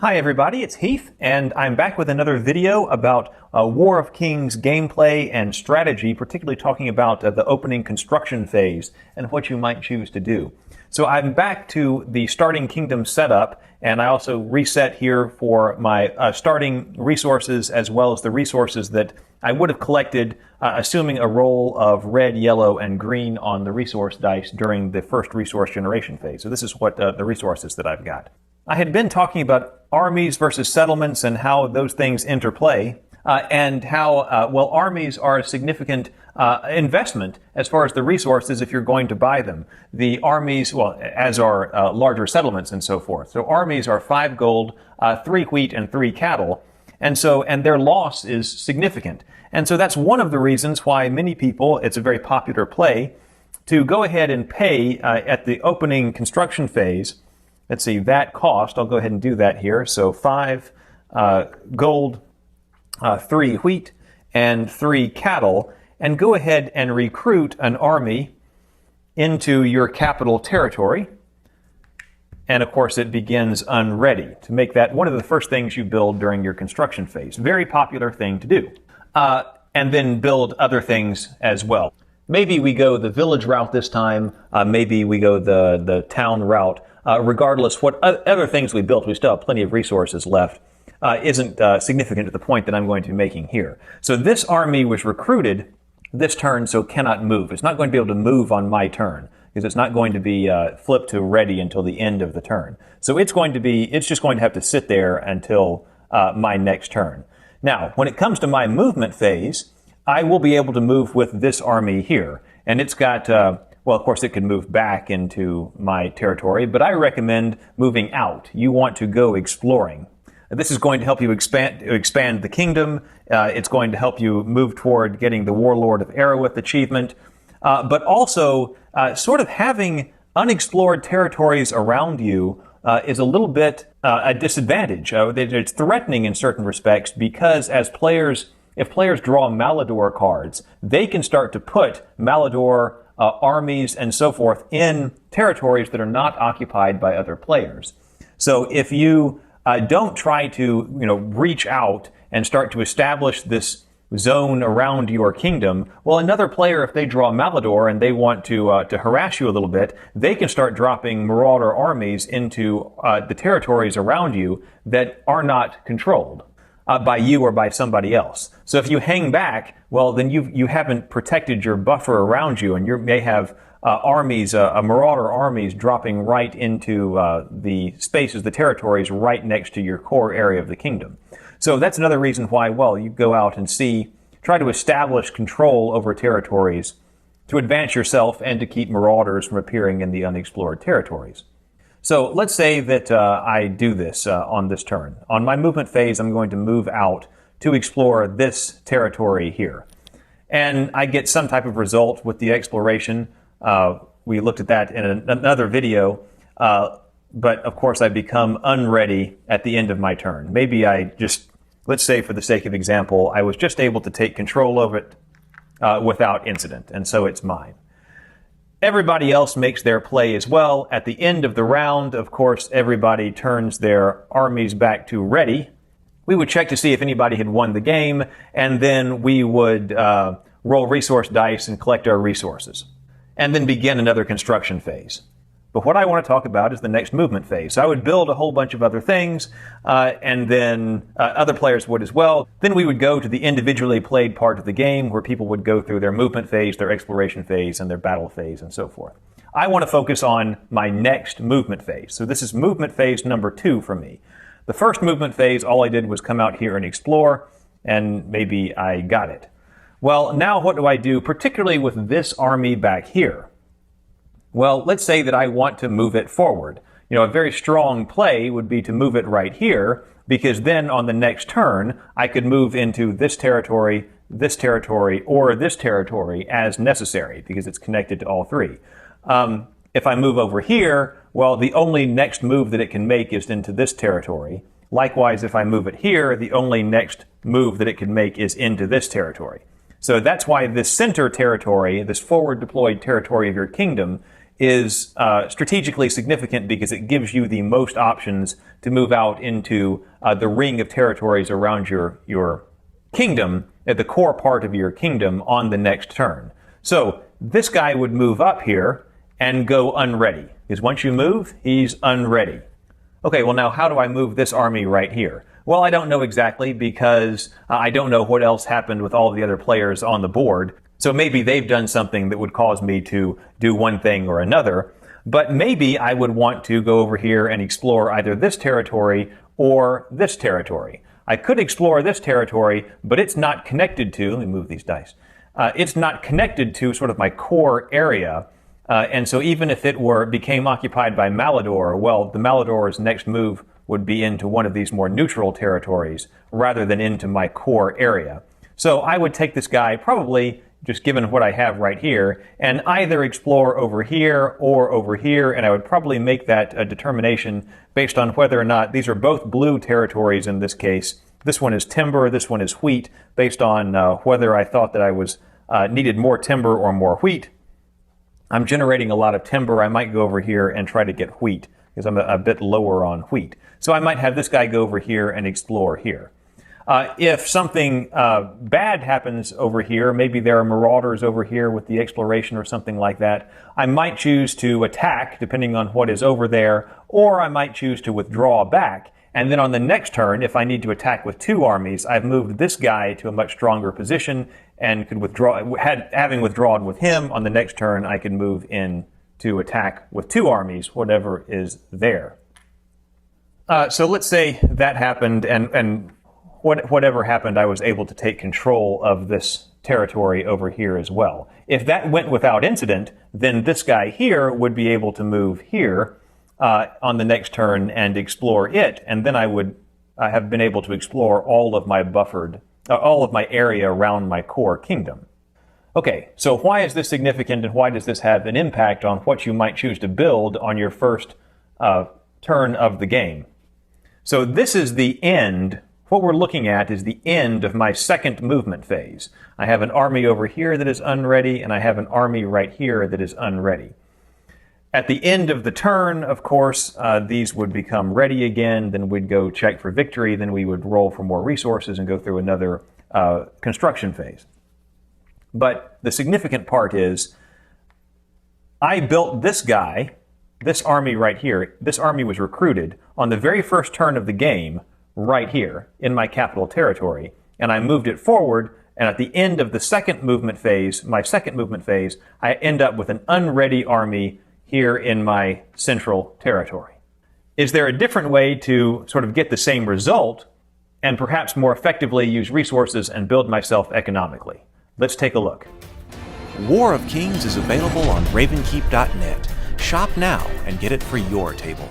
Hi everybody, it's Heath, and I'm back with another video about War of Kings gameplay and strategy, particularly talking about the opening construction phase and what you might choose to do. So I'm back to the starting kingdom setup, and I also reset here for my starting resources as well as the resources that I would have collected, assuming a roll of red, yellow, and green on the resource dice during the first resource generation phase. So this is what the resources that I've got. I had been talking about armies versus settlements and how those things interplay, and how, well, armies are a significant investment as far as the resources if you're going to buy them. The armies, well, as are larger settlements and so forth. So armies are 5 gold, 3 wheat, and 3 cattle, and their loss is significant. And so that's one of the reasons why many people, it's a very popular play, to go ahead and pay at the opening construction phase. Let's see, that cost, I'll go ahead and do that here. So 5 gold, 3 wheat, and 3 cattle, and go ahead and recruit an army into your capital territory. And of course, it begins unready, to make that one of the first things you build during your construction phase. Very popular thing to do. And then build other things as well. Maybe we go the village route this time, maybe we go the town route. Regardless what other things we built, we still have plenty of resources left, isn't significant to the point that I'm going to be making here. So this army was recruited this turn, so cannot move. It's not going to be able to move on my turn, because it's not going to be flipped to ready until the end of the turn. So it's just going to have to sit there until my next turn. Now, when it comes to my movement phase, I will be able to move with this army here. And it's got, well, of course, it can move back into my territory, but I recommend moving out. You want to go exploring. This is going to help you expand the kingdom. It's going to help you move toward getting the Warlord of Aerawith achievement, but also sort of having unexplored territories around you is a little bit a disadvantage. It's threatening in certain respects because if players draw Malador cards, they can start to put Malador armies and so forth in territories that are not occupied by other players. So if you don't try to, reach out and start to establish this zone around your kingdom, well, another player, if they draw Malador and they want to harass you a little bit, they can start dropping Marauder armies into the territories around you that are not controlled by you or by somebody else. So if you hang back, well, then you haven't protected your buffer around you, and you may have armies, Marauder armies dropping right into the spaces, the territories right next to your core area of the kingdom. So that's another reason why, well, you go out and try to establish control over territories to advance yourself and to keep Marauders from appearing in the unexplored territories. So let's say that I do this on this turn. On my movement phase, I'm going to move out to explore this territory here. And I get some type of result with the exploration. We looked at that in another video. But of course, I become unready at the end of my turn. Maybe let's say for the sake of example, I was just able to take control of it without incident, and so it's mine. Everybody else makes their play as well. At the end of the round, of course, everybody turns their armies back to ready. We would check to see if anybody had won the game, and then we would roll resource dice and collect our resources, and then begin another construction phase. But what I want to talk about is the next movement phase. So I would build a whole bunch of other things, and then other players would as well. Then we would go to the individually played part of the game where people would go through their movement phase, their exploration phase, and their battle phase, and so forth. I want to focus on my next movement phase. So this is movement phase number 2 for me. The first movement phase, all I did was come out here and explore, and maybe I got it. Well, now what do I do, particularly with this army back here? Well, let's say that I want to move it forward. A very strong play would be to move it right here, because then on the next turn, I could move into this territory, or this territory as necessary, because it's connected to all three. If I move over here, well, the only next move that it can make is into this territory. Likewise, if I move it here, the only next move that it can make is into this territory. So that's why this center territory, this forward deployed territory of your kingdom, is strategically significant because it gives you the most options to move out into the ring of territories around your kingdom, at the core part of your kingdom on the next turn. So this guy would move up here and go unready, because once you move, he's unready. Okay, well now how do I move this army right here? Well, I don't know exactly because I don't know what else happened with all of the other players on the board. So maybe they've done something that would cause me to do one thing or another. But maybe I would want to go over here and explore either this territory or this territory. I could explore this territory, but it's not connected to, let me move these dice. It's not connected to sort of my core area. And so even if it became occupied by Malador, well, the Malador's next move would be into one of these more neutral territories rather than into my core area. So I would take this guy probably, just given what I have right here, and either explore over here or over here, and I would probably make that a determination based on whether or not these are both blue territories in this case. This one is timber, this one is wheat, based on whether I thought that I was needed more timber or more wheat. I'm generating a lot of timber. I might go over here and try to get wheat, because I'm a bit lower on wheat. So I might have this guy go over here and explore here. If something bad happens over here, maybe there are marauders over here with the exploration or something like that, I might choose to attack, depending on what is over there, or I might choose to withdraw back. And then on the next turn, if I need to attack with two armies, I've moved this guy to a much stronger position and could withdraw. Having withdrawn with him, on the next turn, I could move in to attack with two armies, whatever is there. So let's say that happened, and whatever happened, I was able to take control of this territory over here as well. If that went without incident, then this guy here would be able to move here on the next turn and explore it, and then I would have been able to explore all of my all of my area around my core kingdom. Okay, so why is this significant, and why does this have an impact on what you might choose to build on your first turn of the game? So this is the end. What we're looking at is the end of my second movement phase. I have an army over here that is unready, and I have an army right here that is unready. At the end of the turn, of course, these would become ready again. Then we'd go check for victory. Then we would roll for more resources and go through another construction phase. But the significant part is I built this guy, this army right here. This army was recruited on the very first turn of the game right here in my capital territory. And I moved it forward. And at the end of the second movement phase, my second movement phase, I end up with an unready army here in my central territory. Is there a different way to sort of get the same result and perhaps more effectively use resources and build myself economically? Let's take a look. War of Kings is available on Ravenkeep.net. Shop now and get it for your table.